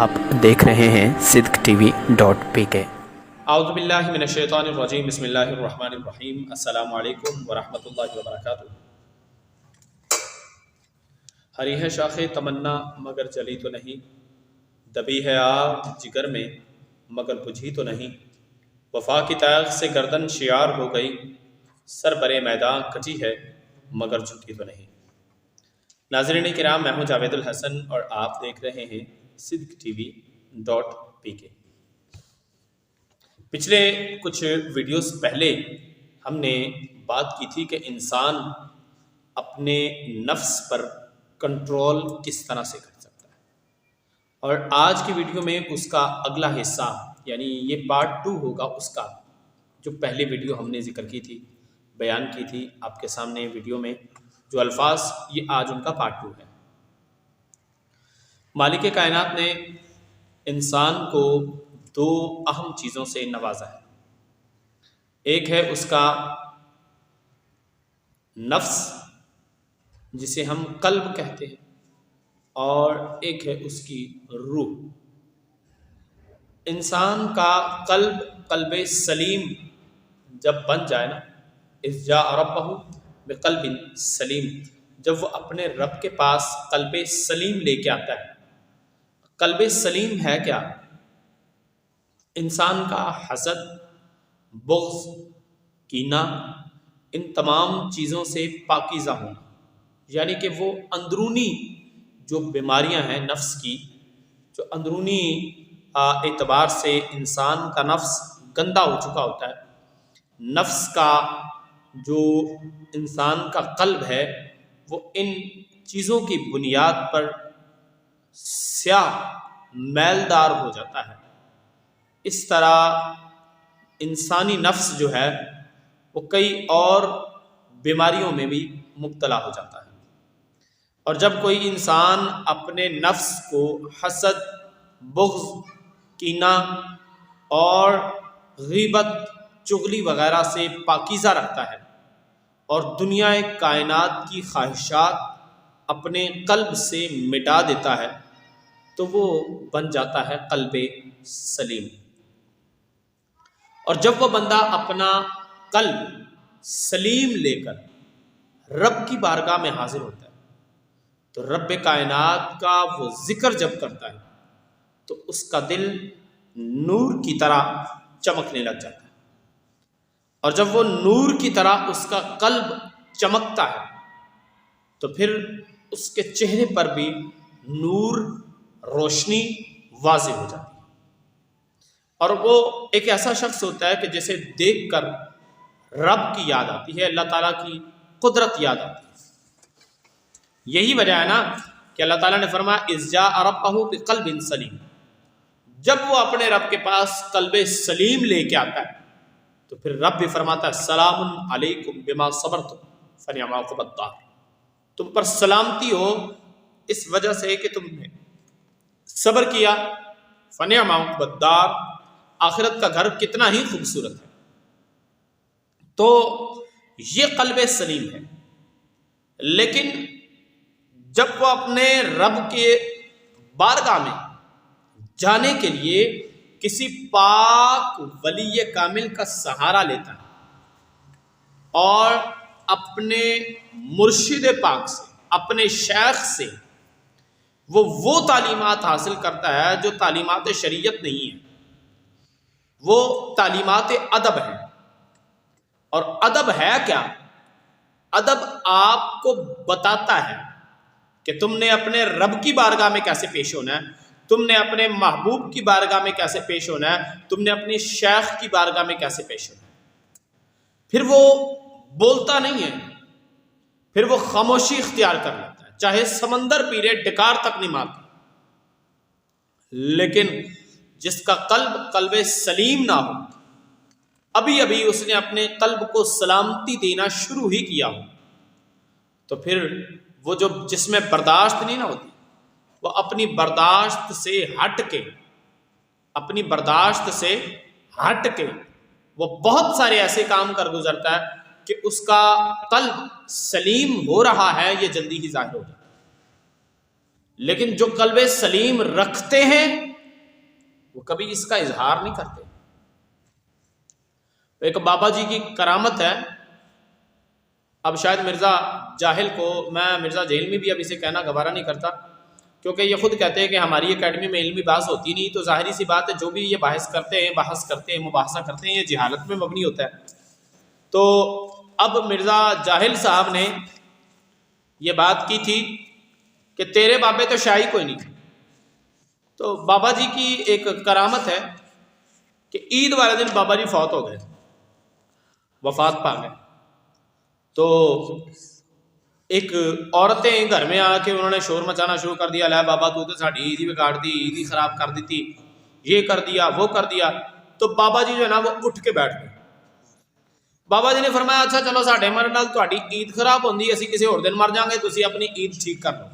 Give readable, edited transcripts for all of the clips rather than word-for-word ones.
آپ دیکھ رہے ہیں sidqtv.pk۔ اعوذ باللہ من الشیطان الرجیم، بسم اللہ الرحمن الرحیم۔ السلام علیکم ورحمۃ اللہ وبرکاتہ۔ ہری ہے شاخ تمنا مگر جلی تو نہیں، دبی ہے آگ جگر میں مگر بجھی تو نہیں، وفا کی تیغ سے گردن شیار ہو گئی، سر برے میدان کٹی ہے مگر جھکی تو نہیں۔ ناظرین کرام، میں ہوں جاوید الحسن اور آپ دیکھ رہے ہیں sidqtv.pk۔ پچھلے کچھ ویڈیوز پہلے ہم نے بات کی تھی کہ انسان اپنے نفس پر کنٹرول کس طرح سے کر سکتا ہے، اور آج کی ویڈیو میں اس کا اگلا حصہ، یعنی یہ پارٹ 2 ہوگا اس کا، جو پہلے ویڈیو ہم نے ذکر کی تھی، بیان کی تھی آپ کے سامنے ویڈیو میں جو الفاظ، یہ آج ان کا پارٹ 2 ہے۔ مالک کائنات نے انسان کو 2 اہم چیزوں سے نوازا ہے۔ ایک ہے اس کا نفس جسے ہم قلب کہتے ہیں، اور ایک ہے اس کی روح۔ انسان کا قلب سلیم جب بن جائے نا، اذ جاء ربہ بقلب سلیم، جب وہ اپنے رب کے پاس قلب سلیم لے کے آتا ہے۔ قلب سلیم ہے کیا؟ انسان کا حسد، بغض، کینہ، ان تمام چیزوں سے پاکیزہ ہونا، یعنی کہ وہ اندرونی جو بیماریاں ہیں نفس کی، جو اندرونی اعتبار سے انسان کا نفس گندا ہو چکا ہوتا ہے، نفس کا جو انسان کا قلب ہے وہ ان چیزوں کی بنیاد پر سیاہ میلدار ہو جاتا ہے۔ اس طرح انسانی نفس جو ہے وہ کئی اور بیماریوں میں بھی مبتلا ہو جاتا ہے، اور جب کوئی انسان اپنے نفس کو حسد، بغض، کینہ اور غیبت، چغلی وغیرہ سے پاکیزہ رکھتا ہے اور دنیا کائنات کی خواہشات اپنے قلب سے مٹا دیتا ہے، تو وہ بن جاتا ہے قلب سلیم۔ اور جب وہ بندہ اپنا قلب سلیم لے کر رب کی بارگاہ میں حاضر ہوتا ہے، تو رب کائنات کا وہ ذکر جب کرتا ہے تو اس کا دل نور کی طرح چمکنے لگ جاتا ہے، اور جب وہ نور کی طرح اس کا قلب چمکتا ہے تو پھر اس کے چہرے پر بھی نور، روشنی واضح ہو جاتی ہے، اور وہ ایک ایسا شخص ہوتا ہے کہ جسے دیکھ کر رب کی یاد آتی ہے، اللہ تعالیٰ کی قدرت یاد آتی ہے۔ یہی وجہ ہے نا کہ اللہ تعالیٰ نے فرمایا اذ جاء ربہ بقلب سلیم، جب وہ اپنے رب کے پاس قلب سلیم لے کے آتا ہے تو پھر رب بھی فرماتا ہے سلام علیکم بما صبرتم فنعم عقبی الدار، تم پر سلامتی ہو اس وجہ سے کہ تم نے صبر کیا، فنعم عقبی الدار، آخرت کا گھر کتنا ہی خوبصورت ہے۔ تو یہ قلب سلیم ہے، لیکن جب وہ اپنے رب کے بارگاہ میں جانے کے لیے کسی پاک ولی کامل کا سہارا لیتا ہے اور اپنے مرشد پاک سے، اپنے شیخ سے وہ تعلیمات حاصل کرتا ہے جو تعلیمات شریعت نہیں ہے، وہ تعلیمات ادب ہیں۔ اور ادب ہے کیا؟ ادب آپ کو بتاتا ہے کہ تم نے اپنے رب کی بارگاہ میں کیسے پیش ہونا ہے، تم نے اپنے محبوب کی بارگاہ میں کیسے پیش ہونا ہے، تم نے اپنی شیخ کی بارگاہ میں کیسے پیش ہونا ہے۔ پھر وہ بولتا نہیں ہے، پھر وہ خاموشی اختیار کر لیتا ہے، چاہے سمندر پیرے ڈکار تک نہیں مارتا۔ لیکن جس کا قلب سلیم نہ ہو، ابھی ابھی اس نے اپنے قلب کو سلامتی دینا شروع ہی کیا ہو، تو پھر وہ جس میں برداشت نہیں نہ ہوتی، وہ اپنی برداشت سے ہٹ کے وہ بہت سارے ایسے کام کر گزرتا ہے کہ اس کا قلب سلیم ہو رہا ہے یہ جلدی ہی ظاہر ہو جاتا ہے۔ لیکن جو قلب سلیم رکھتے ہیں وہ کبھی اس کا اظہار نہیں کرتے. ایک بابا جی کی کرامت ہے. اب شاید مرزا جاہل کو میں مرزا جہل میں بھی اب اسے کہنا گوارا نہیں کرتا، کیونکہ یہ خود کہتے ہیں کہ ہماری اکیڈمی میں علمی بحث ہوتی نہیں، تو ظاہری سی بات ہے جو بھی یہ بحث کرتے ہیں مباحثہ کرتے ہیں، یہ جہالت میں مبنی ہوتا ہے. تو اب مرزا جاہل صاحب نے یہ بات کی تھی کہ تیرے بابے تو شاہی کوئی نہیں. تو بابا جی کی ایک کرامت ہے کہ عید والے دن بابا جی فوت ہو گئے، وفات پا گئے. تو ایک عورتیں گھر میں آ کے انہوں نے شور مچانا شروع کر دیا، لے بابا تو ساڑی عید ہی بگاڑ دی، عید ہی خراب کر دی تھی، یہ کر دیا وہ کر دیا. تو بابا جی جو ہے نا وہ اٹھ کے بیٹھ گئے. بابا جی نے فرمایا اچھا چلو ساڈے مرن نال تہاڈی عید خراب ہوندی، اسی کسی اور دن مر جاؤں گے، تسی اپنی عید ٹھیک کر لو،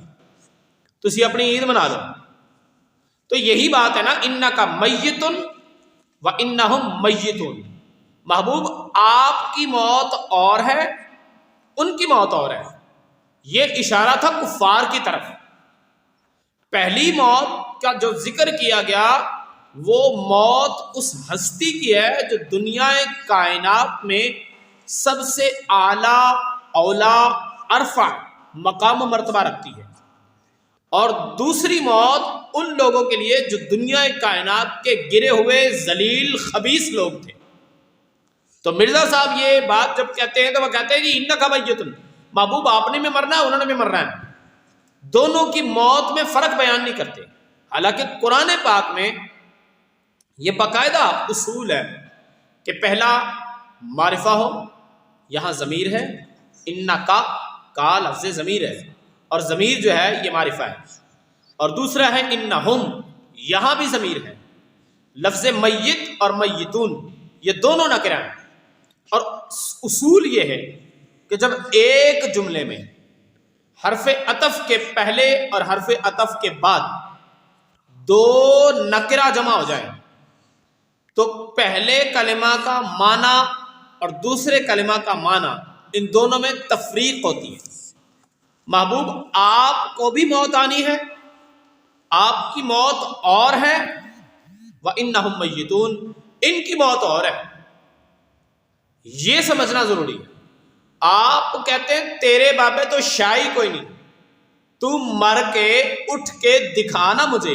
تسی اپنی عید منا لو. تو یہی بات ہے نا، انک میت و انہم میتون. محبوب آپ کی موت اور ہے، ان کی موت اور ہے. یہ اشارہ تھا کفار کی طرف. پہلی موت کا جو ذکر کیا گیا وہ موت اس ہستی کی ہے جو دنیا کائنات میں سب سے اعلیٰ اولا ارفع مقام و مرتبہ رکھتی ہے، اور دوسری موت ان لوگوں کے لیے جو دنیا کائنات کے گرے ہوئے ذلیل خبیث لوگ تھے. تو مرزا صاحب یہ بات جب کہتے ہیں تو وہ کہتے ہیں کہ انک میت، محبوب آپ نے بھی مرنا ہے، انہوں نے بھی مرنا ہے. دونوں کی موت میں فرق بیان نہیں کرتے. حالانکہ قرآن پاک میں یہ باقاعدہ اصول ہے کہ پہلا معرفہ ہو، یہاں ضمیر ہے، انکا کا لفظ ضمیر ہے، اور ضمیر جو ہے یہ معرفہ ہے. اور دوسرا ہے انہم، یہاں بھی ضمیر ہے. لفظ میت اور میتون یہ دونوں نکرہ ہیں. اور اصول یہ ہے کہ جب ایک جملے میں حرف عطف کے پہلے اور حرف عطف کے بعد دو نکرہ جمع ہو جائیں تو پہلے کلمہ کا معنی اور دوسرے کلمہ کا معنی ان دونوں میں تفریق ہوتی ہے. محبوب آپ کو بھی موت آنی ہے، آپ کی موت اور ہے، وَإِنَّهُمْ مَيِّتُونَ، ان کی موت اور ہے. یہ سمجھنا ضروری ہے. آپ کہتے ہیں تیرے بابے تو شاہی کوئی نہیں، تو مر کے اٹھ کے دکھانا مجھے.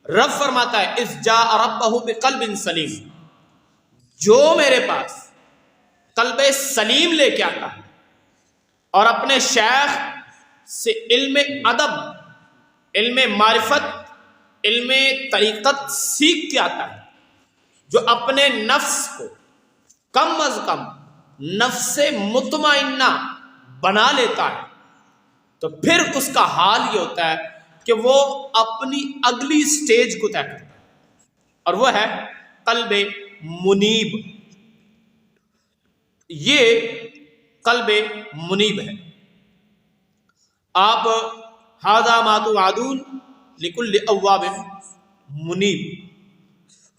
رب فرماتا ہے اذ جاء ربہ بقلب سلیم، جو میرے پاس قلب سلیم لے کے آتا ہے اور اپنے شیخ سے علم ادب، علم معرفت، علم طریقت سیکھ کے آتا ہے، جو اپنے نفس کو کم از کم نفس مطمئنہ بنا لیتا ہے، تو پھر اس کا حال یہ ہوتا ہے کہ وہ اپنی اگلی سٹیج کو طے کرتا ہے، اور وہ ہے قلب منیب. یہ قلب منیب ہے. آپ ھذا ما توعدون لکل اواب منیب.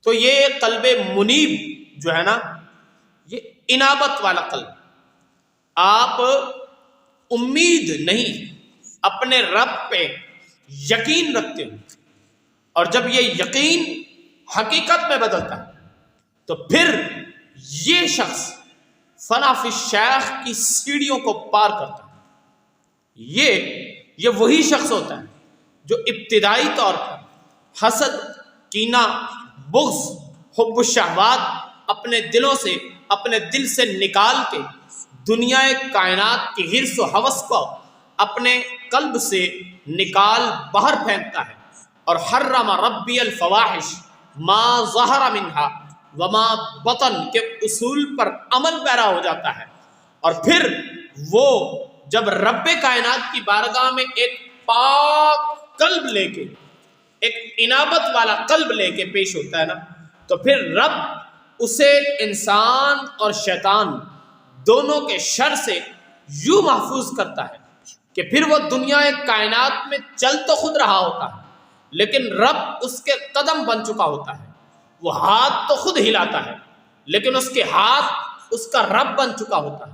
تو یہ قلب منیب جو ہے نا یہ انابت والا قلب. آپ امید نہیں، اپنے رب پہ یقین رکھتے ہو، اور جب یہ یقین حقیقت میں بدلتا ہے تو پھر یہ شخص فنا فی الشیخ کی سیڑھیوں کو پار کرتا ہے. یہ وہی شخص ہوتا ہے جو ابتدائی طور پر حسد، کینہ، بغض، حب الشہوات اپنے دل سے نکال کے دنیا کائنات کی حرص و ہوس کو اپنے قلب سے نکال باہر پھینکتا ہے، اور حرم ربی الفواحش ما ظہر منہا وما بطن کے اصول پر عمل پیرا ہو جاتا ہے. اور پھر وہ جب رب کائنات کی بارگاہ میں ایک پاک قلب لے کے، ایک انابت والا قلب لے کے پیش ہوتا ہے نا، تو پھر رب اسے انسان اور شیطان دونوں کے شر سے یوں محفوظ کرتا ہے کہ پھر وہ دنیا کائنات میں چل تو خود رہا ہوتا ہے لیکن رب اس کے قدم بن چکا ہوتا ہے. وہ ہاتھ تو خود ہلاتا ہے لیکن اس کے ہاتھ اس کا رب بن چکا ہوتا ہے.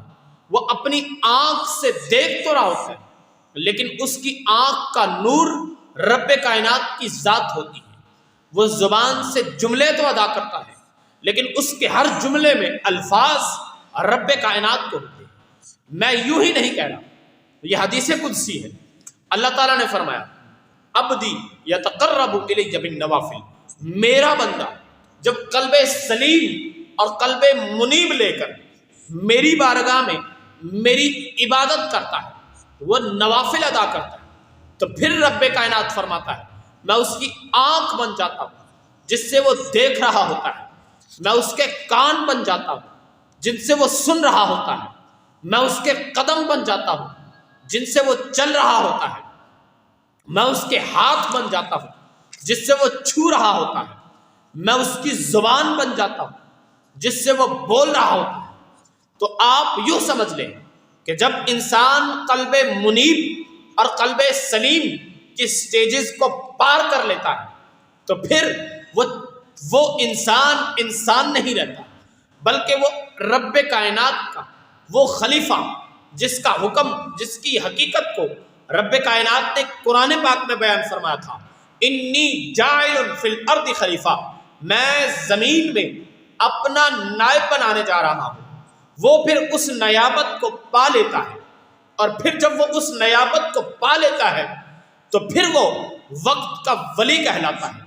وہ اپنی آنکھ سے دیکھ تو رہا ہوتا ہے لیکن اس کی آنکھ کا نور رب کائنات کی ذات ہوتی ہے. وہ زبان سے جملے تو ادا کرتا ہے لیکن اس کے ہر جملے میں الفاظ رب کائنات کو ہوتے ہیں۔ میں یوں ہی نہیں کہہ رہا، یہ حدیث قدسی ہے۔ اللہ تعالیٰ نے فرمایا عبدی یتقرب الی بالنوافل، میرا بندہ جب قلب سلیم اور قلب منیب لے کر میری بارگاہ میں میری عبادت کرتا ہے، وہ نوافل ادا کرتا ہے، تو پھر رب کائنات فرماتا ہے میں اس کی آنکھ بن جاتا ہوں جس سے وہ دیکھ رہا ہوتا ہے، میں اس کے کان بن جاتا ہوں جن سے وہ سن رہا ہوتا ہے، میں اس کے قدم بن جاتا ہوں جن سے وہ چل رہا ہوتا ہے، میں اس کے ہاتھ بن جاتا ہوں جس سے وہ چھو رہا ہوتا ہے، میں اس کی زبان بن جاتا ہوں جس سے وہ بول رہا ہوتا ہے۔ تو آپ یوں سمجھ لیں کہ جب انسان قلب منیب اور قلب سلیم کی سٹیجز کو پار کر لیتا ہے تو پھر وہ انسان نہیں رہتا، بلکہ وہ رب کائنات کا وہ خلیفہ جس کا حکم، جس کی حقیقت کو رب کائنات نے قرآن پاک میں بیان فرمایا تھا، انی جاعل فی الارض خلیفہ، میں زمین میں اپنا نائب بنانے جا رہا ہوں۔ وہ پھر اس نیابت کو پا لیتا ہے، اور پھر جب وہ اس نیابت کو پا لیتا ہے تو پھر وہ وقت کا ولی کہلاتا ہے۔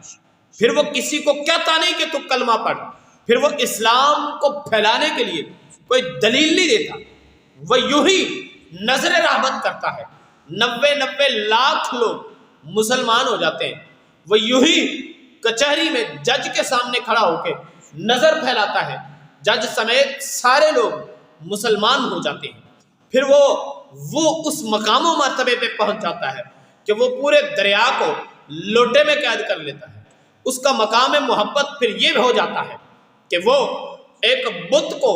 پھر وہ کسی کو کہتا نہیں کہ تو کلمہ پڑھ، پھر وہ اسلام کو پھیلانے کے لیے کوئی دلیل نہیں دیتا، وہ یوں ہی نظر رحمت کرتا ہے، 90 لاکھ لوگ مسلمان ہو جاتے ہیں، وہ یوں ہی کچہری میں جج کے سامنے کھڑا ہو کے نظر پھیلاتا ہے، جج سمیت سارے لوگ مسلمان ہو جاتے ہیں۔ پھر وہ اس مقام و مرتبے پہ پہنچ جاتا ہے کہ وہ پورے دریا کو لوٹے میں قید کر لیتا ہے۔ اس کا مقام محبت پھر یہ ہو جاتا ہے کہ وہ ایک بت کو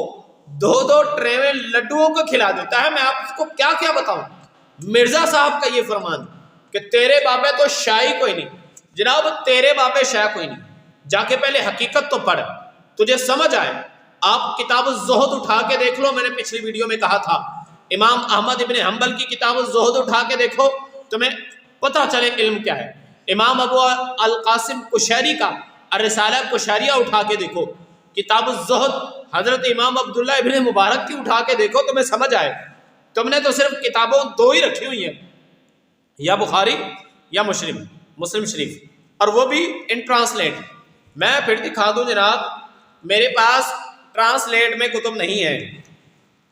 2 ٹرے میں لڈوؤں کو کھلا دیتا ہے۔ میں آپ کو کیا کیا بتاؤں، مرزا صاحب کا یہ فرمان کہ تیرے بابے تو شاہی کوئی نہیں، جناب تیرے بابے شاہ کوئی نہیں، جا کے پہلے حقیقت تو پڑھ، تجھے سمجھ آئے۔ آپ کتاب الزہد اٹھا کے دیکھ لو، میں نے پچھلی ویڈیو میں کہا تھا امام احمد ابن حنبل کی کتاب الزہد اٹھا کے دیکھو، تمہیں پتہ چلے علم کیا ہے۔ امام ابو القاسم قشیری کا الرسالہ قشیریہ اٹھا کے دیکھو، کتاب الزہد حضرت امام عبداللہ ابن مبارک کی اٹھا کے دیکھو، تمہیں سمجھ آئے۔ تم نے تو صرف کتابوں 2 ہی رکھی ہوئی ہیں، یا بخاری یا مسلم شریف، اور وہ بھی ان ٹرانسلیٹ۔ میں پھر دکھا دوں جناب، میرے پاس ٹرانسلیٹ میں کتب نہیں ہے،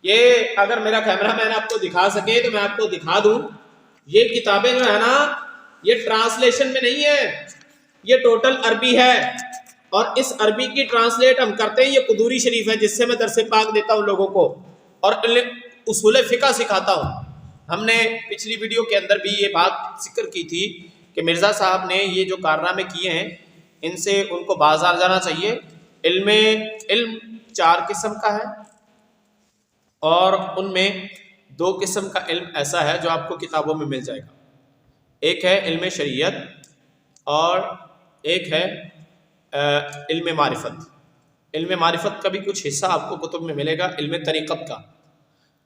یہ اگر میرا کیمرہ مین آپ کو دکھا سکے تو میں آپ کو دکھا دوں، یہ کتابیں جو ہے نا یہ ٹرانسلیشن میں نہیں ہے، یہ ٹوٹل عربی ہے، اور اس عربی کی ٹرانسلیٹ ہم کرتے ہیں، یہ قدوری شریف ہے جس سے میں درس پاک دیتا ہوں لوگوں کو اور اصول فقہ سکھاتا ہوں۔ ہم نے پچھلی ویڈیو کے اندر بھی یہ بات ذکر کی تھی کہ مرزا صاحب نے یہ جو کارنامے کیے ہیں ان سے ان کو باز آ جانا چاہیے۔ علم 4 قسم کا ہے، اور ان میں 2 قسم کا علم ایسا ہے جو آپ کو کتابوں میں مل جائے گا، ایک ہے علم شریعت اور ایک ہے علم معرفت۔ علم معرفت کا بھی کچھ حصہ آپ کو کتب میں ملے گا، علم طریقت کا،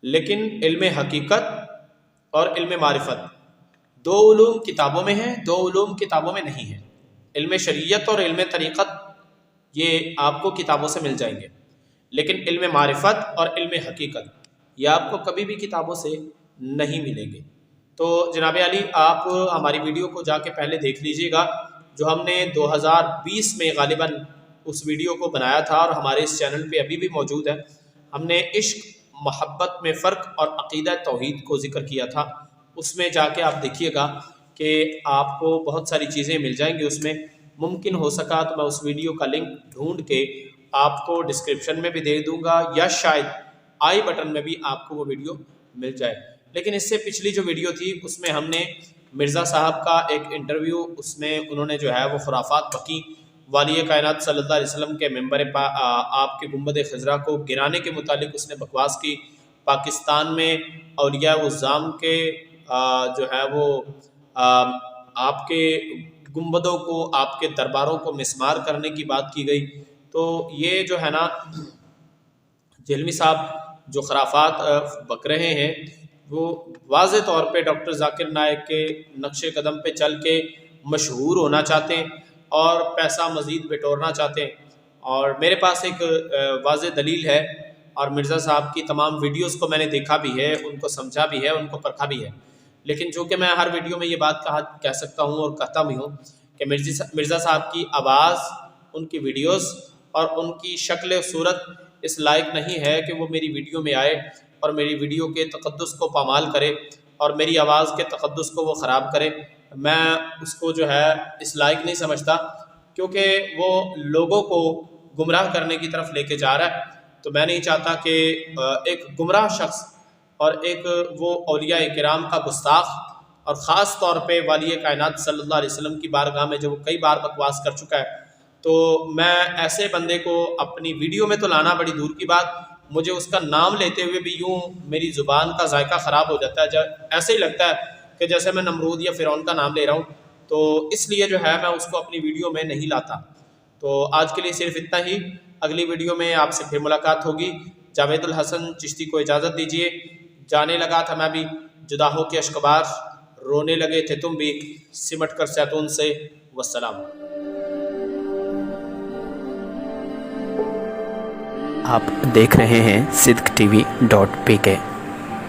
لیکن علم حقیقت اور علم معرفت 2 علوم کتابوں میں ہیں، 2 علوم کتابوں میں نہیں ہیں۔ علم شریعت اور علم طریقت یہ آپ کو کتابوں سے مل جائیں گے، لیکن علم معرفت اور علم حقیقت یہ آپ کو کبھی بھی کتابوں سے نہیں ملیں گے۔ تو جناب علی آپ ہماری ویڈیو کو جا کے پہلے دیکھ لیجئے گا، جو ہم نے 2020 میں غالباً اس ویڈیو کو بنایا تھا اور ہمارے اس چینل پہ ابھی بھی موجود ہے۔ ہم نے عشق محبت میں فرق اور عقیدہ توحید کو ذکر کیا تھا، اس میں جا کے آپ دیکھیے گا کہ آپ کو بہت ساری چیزیں مل جائیں گی۔ اس میں ممکن ہو سکا تو میں اس ویڈیو کا لنک ڈھونڈ کے آپ کو ڈسکرپشن میں بھی دے دوں گا، یا شاید آئی بٹن میں بھی آپ کو وہ ویڈیو مل جائے۔ لیکن اس سے پچھلی جو ویڈیو تھی اس میں ہم نے مرزا صاحب کا ایک انٹرویو، اس میں انہوں نے جو ہے وہ خرافات بکی، والی کائنات صلی اللہ علیہ وسلم کے ممبر آپ کے گنبد خضرا کو گرانے کے متعلق اس نے بکواس کی، پاکستان میں اولیاء الظام کے جو ہے وہ آپ کے گنبدوں کو، آپ کے درباروں کو مسمار کرنے کی بات کی گئی۔ تو یہ جو ہے نا جہلمی صاحب جو خرافات بک رہے ہیں وہ واضح طور پہ ڈاکٹر ذاکر نائک کے نقش قدم پہ چل کے مشہور ہونا چاہتے ہیں، اور پیسہ مزید بٹورنا چاہتے ہیں. اور میرے پاس ایک واضح دلیل ہے، اور مرزا صاحب کی تمام ویڈیوز کو میں نے دیکھا بھی ہے، ان کو سمجھا بھی ہے، ان کو پرکھا بھی ہے. لیکن چونکہ میں ہر ویڈیو میں یہ بات کہہ سکتا ہوں اور کہتا بھی ہوں کہ مرزا صاحب کی آواز، ان کی ویڈیوز اور ان کی شکل و صورت اس لائق نہیں ہے کہ وہ میری ویڈیو میں آئے اور میری ویڈیو کے تقدس کو پامال کرے اور میری آواز کے تقدس کو وہ خراب کرے. میں اس کو جو ہے اس لائق نہیں سمجھتا، کیونکہ وہ لوگوں کو گمراہ کرنے کی طرف لے کے جا رہا ہے. تو میں نہیں چاہتا کہ ایک گمراہ شخص اور ایک وہ اولیاء کرام کا گستاخ، اور خاص طور پہ والی کائنات صلی اللہ علیہ وسلم کی بارگاہ میں جو وہ کئی بار بکواس کر چکا ہے، تو میں ایسے بندے کو اپنی ویڈیو میں تو لانا بڑی دور کی بات، مجھے اس کا نام لیتے ہوئے بھی یوں میری زبان کا ذائقہ خراب ہو جاتا ہے، ایسے ہی لگتا ہے کہ جیسے میں نمرود یا فرعون کا نام لے رہا ہوں. تو اس لیے جو ہے میں اس کو اپنی ویڈیو میں نہیں لاتا. تو آج کے لیے صرف اتنا ہی. اگلی ویڈیو میں آپ سے پھر ملاقات ہوگی. جاوید الحسن چشتی کو اجازت دیجیے. جانے لگا تھا میں بھی، جدا ہو کے اشکبار، رونے لگے تھے تم بھی سمٹ کر زیتون سے. والسلام. آپ دیکھ رہے ہیں صدق TV.pk.